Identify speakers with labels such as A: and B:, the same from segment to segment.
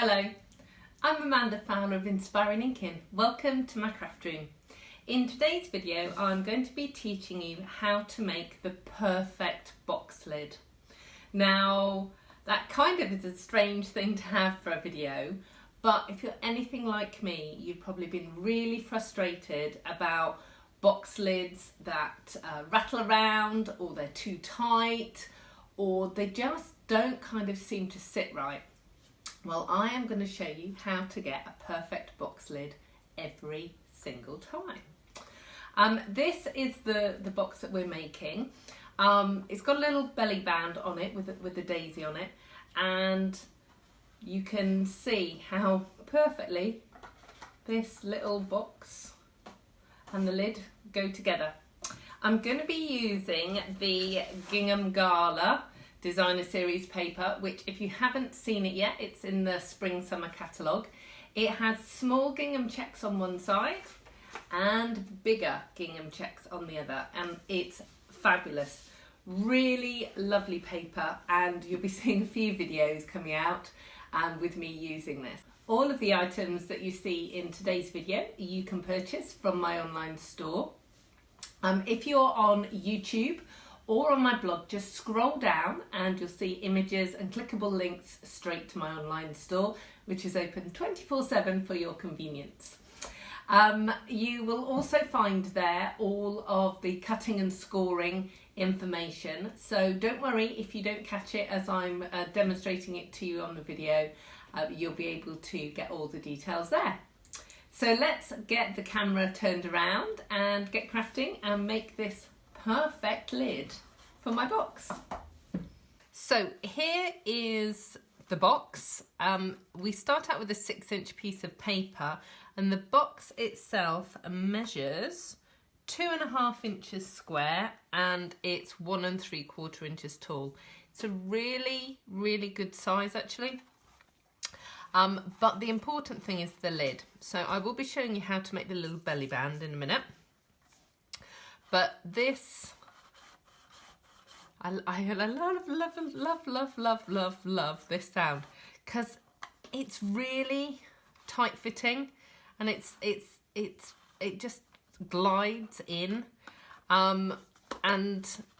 A: Hello, I'm Amanda, founder of Inspiring Inkin. Welcome to my craft room. In today's video, I'm going to be teaching you how to make the perfect box lid. Now, that kind of is a strange thing to have for a video, but if you're anything like me, you've probably been really frustrated about box lids that rattle around, or they're too tight, or they just don't kind of seem to sit right. Well, I am going to show you how to get a perfect box lid every single time. This is the box that we're making. It's got a little belly band on it with a daisy on it, and you can see how perfectly this little box and the lid go together. I'm going to be using the Gingham Gala Designer Series paper, which if you haven't seen it yet, it's in the Spring Summer catalogue. It has small gingham checks on one side and bigger gingham checks on the other, and it's fabulous. Really lovely paper, and you'll be seeing a few videos coming out with me using this. All of the items that you see in today's video you can purchase from my online store. If you're on YouTube or on my blog, just scroll down and you'll see images and clickable links straight to my online store, which is open 24/7 for your convenience. You will also find there all of the cutting and scoring information, so don't worry if you don't catch it as I'm demonstrating it to you on the video. You'll be able to get all the details there. So let's get the camera turned around and get crafting and make this perfect lid for my box. So here is the box. We start out with a 6-inch piece of paper, and the box itself measures 2.5 inches square, and it's 1 3/4 inches tall. It's a really good size actually. But the important thing is the lid. So I will be showing you how to make the little belly band in a minute. But this, I love this sound, because it's really tight fitting, and it just glides in, and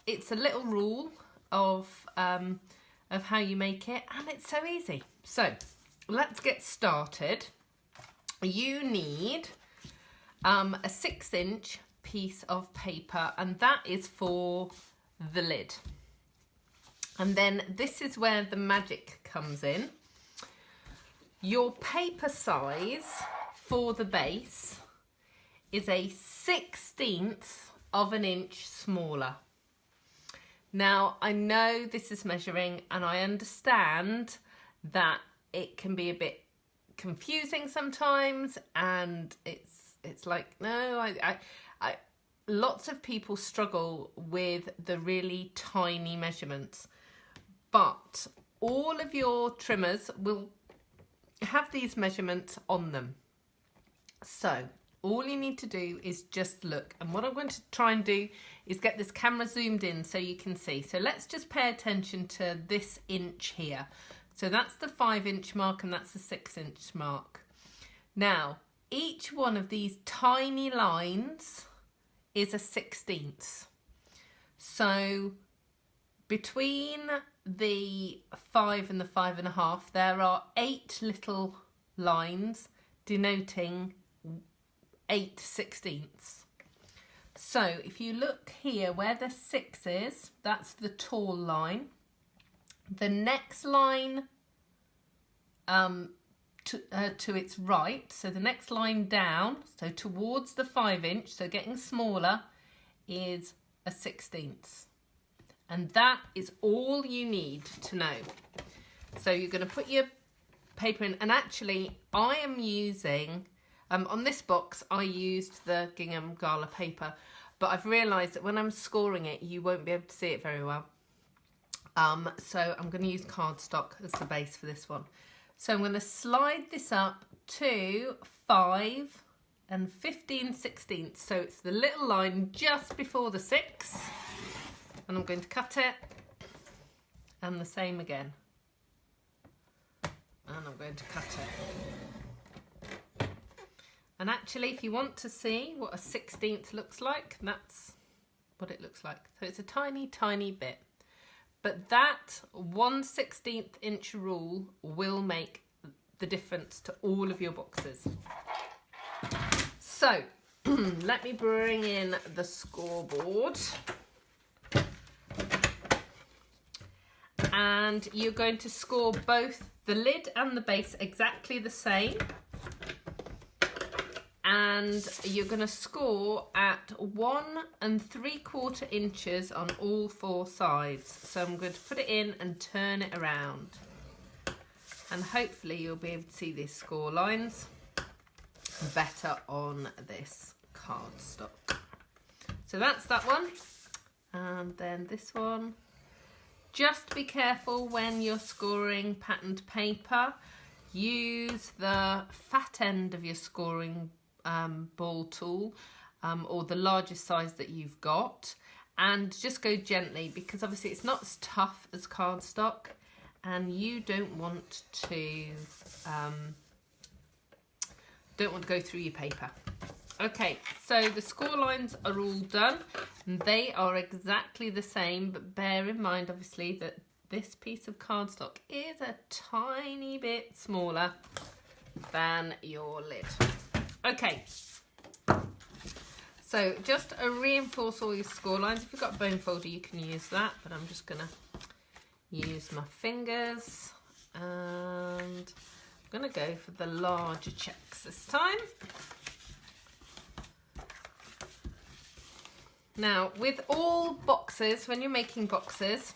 A: it's a little rule of how you make it, and it's so easy. So let's get started. You need a 6-inch piece of paper, and that is for the lid. And then this is where the magic comes in. Your paper size for the base is a 1/16 of an inch smaller. Now, I know this is measuring, and I understand that it can be a bit confusing sometimes, and it's like, no, lots of people struggle with the really tiny measurements, but all of your trimmers will have these measurements on them. So all you need to do is just look, and what I'm going to try and do is get this camera zoomed in so you can see. So let's just pay attention to this inch here. So that's the 5-inch mark, and that's the 6-inch mark. Now, each one of these tiny lines is a 1/16. So between the 5 and the 5.5, there are 8 little lines denoting 8/16. So if you look here where the 6 is, that's the tall line. The next line to its right, so the next line down, so towards the 5-inch, so getting smaller, is a 1/16. And that is all you need to know. So you're going to put your paper in, and actually I am using, on this box I used the Gingham Gala paper, but I've realised that when I'm scoring it you won't be able to see it very well. So I'm going to use cardstock as the base for this one. So I'm going to slide this up to 5 and 15/16. So it's the little line just before the 6. And I'm going to cut it, and the same again. and I'm going to cut it. And actually, if you want to see what a 1/16 looks like, that's what it looks like. So it's a tiny, tiny bit. But that 1/16 inch rule will make the difference to all of your boxes. So let me bring in the scoreboard. And you're going to score both the lid and the base exactly the same. And you're going to score at 1 3/4 inches on all 4 sides. So I'm going to put it in and turn it around. And hopefully you'll be able to see these score lines better on this cardstock. So that's that one. And then this one. Just be careful when you're scoring patterned paper. Use the fat end of your scoring ball tool or the largest size that you've got, and just go gently, because obviously it's not as tough as cardstock and you don't want to go through your paper. Okay, so the score lines are all done and they are exactly the same, but bear in mind obviously that this piece of cardstock is a tiny bit smaller than your lid. Okay, so just reinforce all your score lines. If you've got a bone folder you can use that, but I'm just going to use my fingers and I'm going to go for the larger checks this time. Now, with all boxes, when you're making boxes,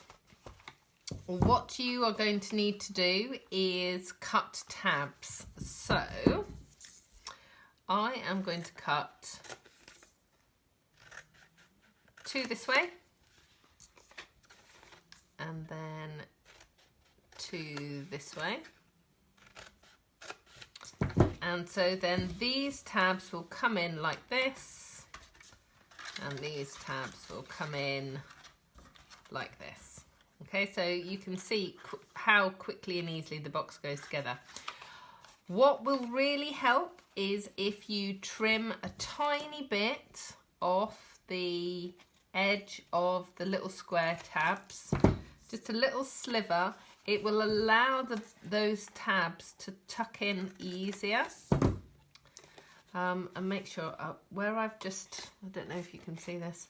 A: what you are going to need to do is cut tabs. So, I am going to cut 2 this way, and then 2 this way. And so then these tabs will come in like this. And these tabs will come in like this. Okay, so you can see how quickly and easily the box goes together. What will really help is if you trim a tiny bit off the edge of the little square tabs, just a little sliver. It will allow those tabs to tuck in easier. And make sure where I've just, I don't know if you can see this,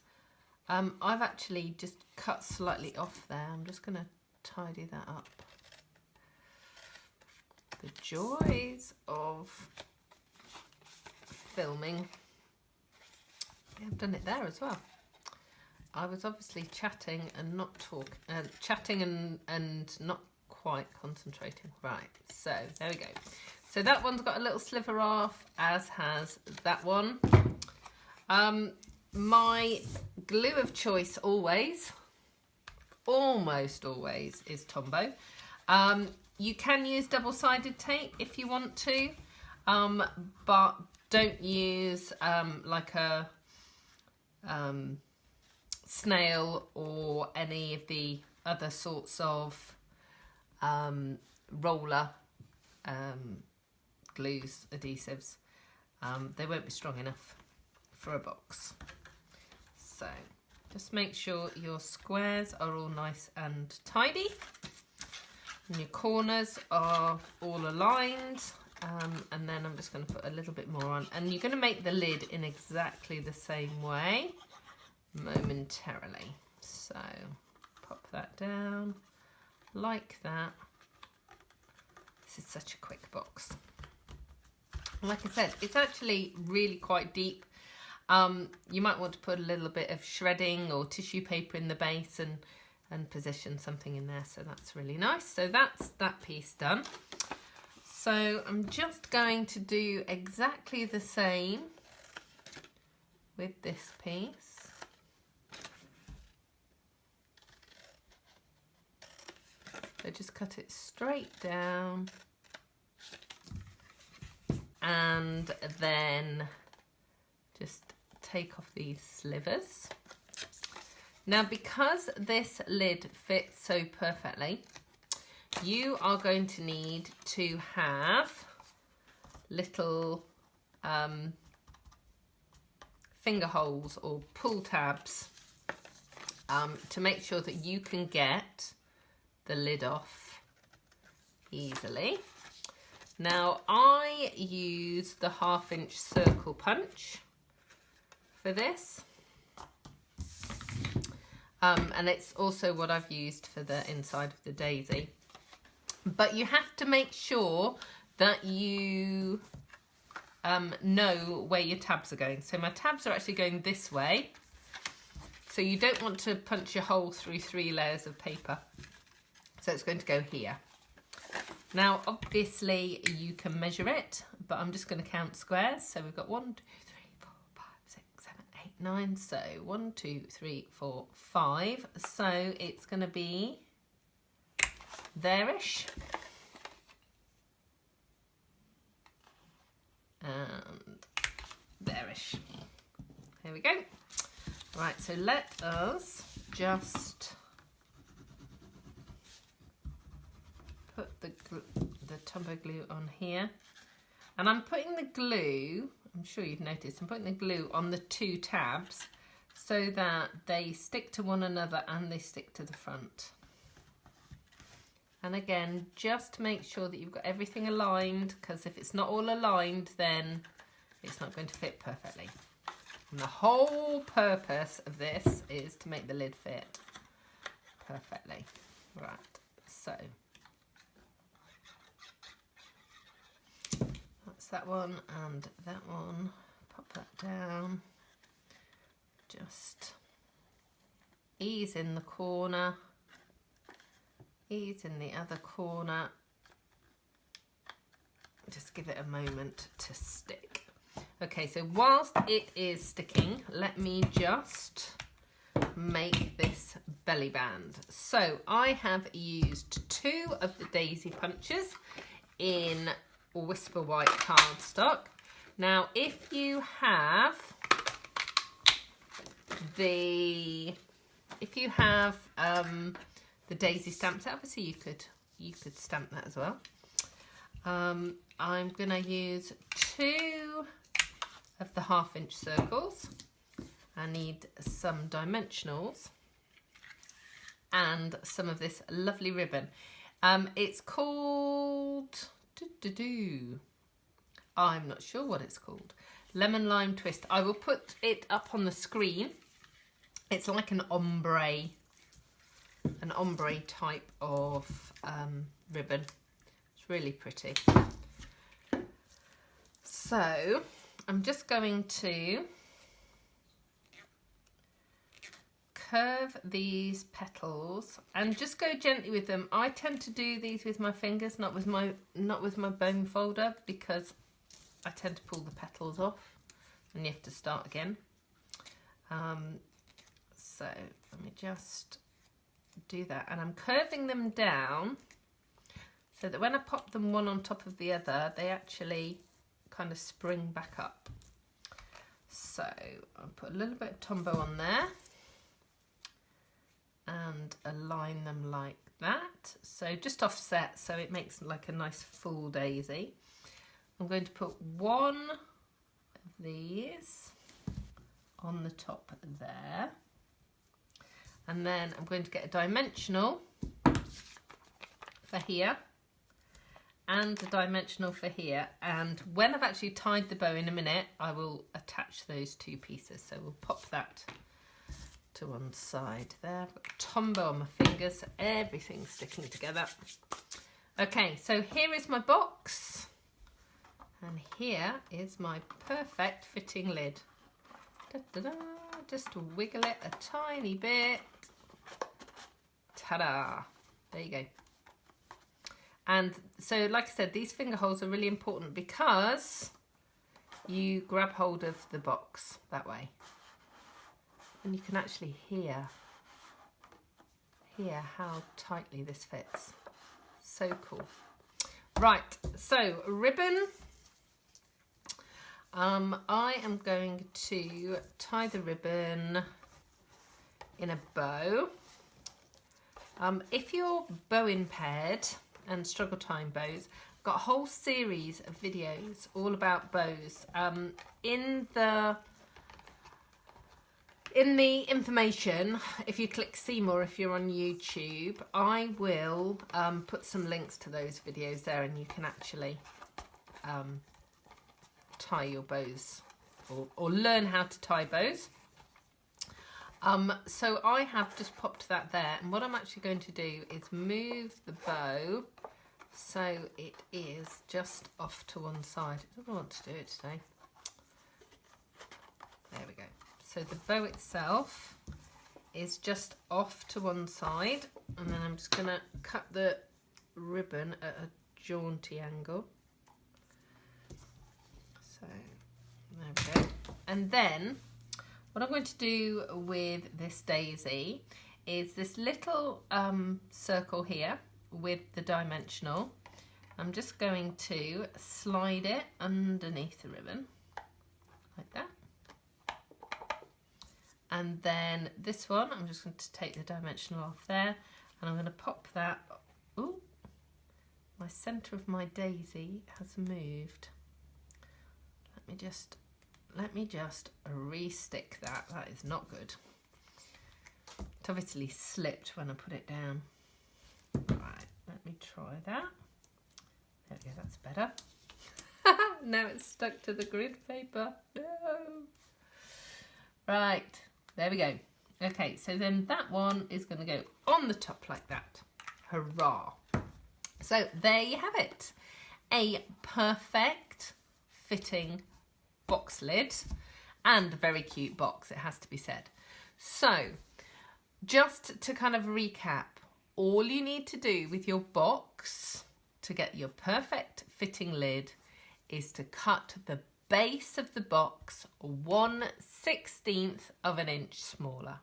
A: I've actually just cut slightly off there. I'm just going to tidy that up. The joys of filming. Yeah, I've done it there as well. I was obviously chatting and not chatting and not quite concentrating. Right, so there we go. So that one's got a little sliver off, as has that one. My glue of choice always, almost always, is Tombow. You can use double-sided tape if you want to, but don't use like a snail or any of the other sorts of roller glues, adhesives. They won't be strong enough for a box. So just make sure your squares are all nice and tidy and your corners are all aligned, and then I'm just going to put a little bit more on, and you're going to make the lid in exactly the same way momentarily. So pop that down like that. This is such a quick box. Like I said, it's actually really quite deep. You might want to put a little bit of shredding or tissue paper in the base and position something in there, so that's really nice. So that's that piece done. So I'm just going to do exactly the same with this piece. So just cut it straight down. And then just take off these slivers. Now, because this lid fits so perfectly, you are going to need to have little finger holes or pull tabs to make sure that you can get the lid off easily. Now I use the 1/2 inch circle punch for this, and it's also what I've used for the inside of the daisy. But you have to make sure that you know where your tabs are going. So my tabs are actually going this way. So you don't want to punch your hole through 3 layers of paper. So it's going to go here. Now, obviously you can measure it, but I'm just going to count squares. So we've got 1, 2, 3, 4, 5, 6, 7, 8, 9. So 1, 2, 3, 4, 5. So it's going to be there-ish. And there-ish. Here we go. Right, so let us just put the Tombow glue on here. And I'm putting the glue, I'm sure you've noticed, I'm putting the glue on the 2 tabs so that they stick to one another and they stick to the front. And again, just make sure that you've got everything aligned, because if it's not all aligned, then it's not going to fit perfectly. And the whole purpose of this is to make the lid fit perfectly. Right, so that's that one and that one. Pop that down. Just ease in the corner. Ease in the other corner. Just give it a moment to stick. Okay, so whilst it is sticking, let me just make this belly band. So I have used 2 of the daisy punches in Whisper White cardstock. Now, if you have the daisy stamp set, obviously you could stamp that as well. I'm gonna use 2 of the 1/2 inch circles. I need some dimensionals and some of this lovely ribbon. It's called I'm not sure what it's called. Lemon Lime Twist. I will put it up on the screen. It's like an ombre type of ribbon. It's really pretty. So I'm just going to curve these petals and just go gently with them. I tend to do these with my fingers, not with my bone folder, because I tend to pull the petals off and you have to start again. So let me just do that, and I'm curving them down so that when I pop them one on top of the other, they actually kind of spring back up. So I'll put a little bit of Tombow on there and align them like that. So just offset so it makes like a nice full daisy. I'm going to put 1 of these on the top there. And then I'm going to get a dimensional for here and a dimensional for here. And when I've actually tied the bow in a minute, I will attach those 2 pieces. So we'll pop that to one side there. I've got Tombow on my fingers, so everything's sticking together. Okay, so here is my box. And here is my perfect fitting lid. Da-da-da. Just wiggle it a tiny bit. Ta-da! There you go. And so, like I said, these finger holes are really important because you grab hold of the box that way. And you can actually hear how tightly this fits. So cool. Right, so ribbon. I am going to tie the ribbon in a bow. If you're bow impaired, and struggle tying bows. I've got a whole series of videos all about bows. In the information, if you click see more, if you're on YouTube, I will put some links to those videos there, and you can actually tie your bows or learn how to tie bows. So I have just popped that there, and what I'm actually going to do is move the bow so it is just off to one side. I don't want to do it today. There we go. So the bow itself is just off to one side, and then I'm just going to cut the ribbon at a jaunty angle. So there we go. And then what I'm going to do with this daisy is this little circle here with the dimensional. I'm just going to slide it underneath the ribbon like that. And then this one, I'm just going to take the dimensional off there, and I'm going to pop that. Ooh, my centre of my daisy has moved. Let me just re-stick that. That is not good. It obviously slipped when I put it down. Right, let me try that. There we go, that's better. Now it's stuck to the grid paper. No. Right, there we go. Okay, so then that one is going to go on the top like that. Hurrah. So there you have it. A perfect fitting box lid, and a very cute box, it has to be said. So just to kind of recap, all you need to do with your box to get your perfect fitting lid is to cut the base of the box 1/16 of an inch smaller.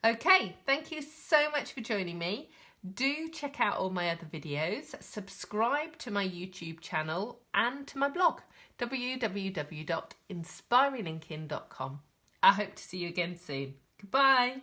A: Okay, thank you so much for joining me. Do check out all my other videos, subscribe to my YouTube channel and to my blog, www.inspiringinkin.com. I hope to see you again soon. Goodbye.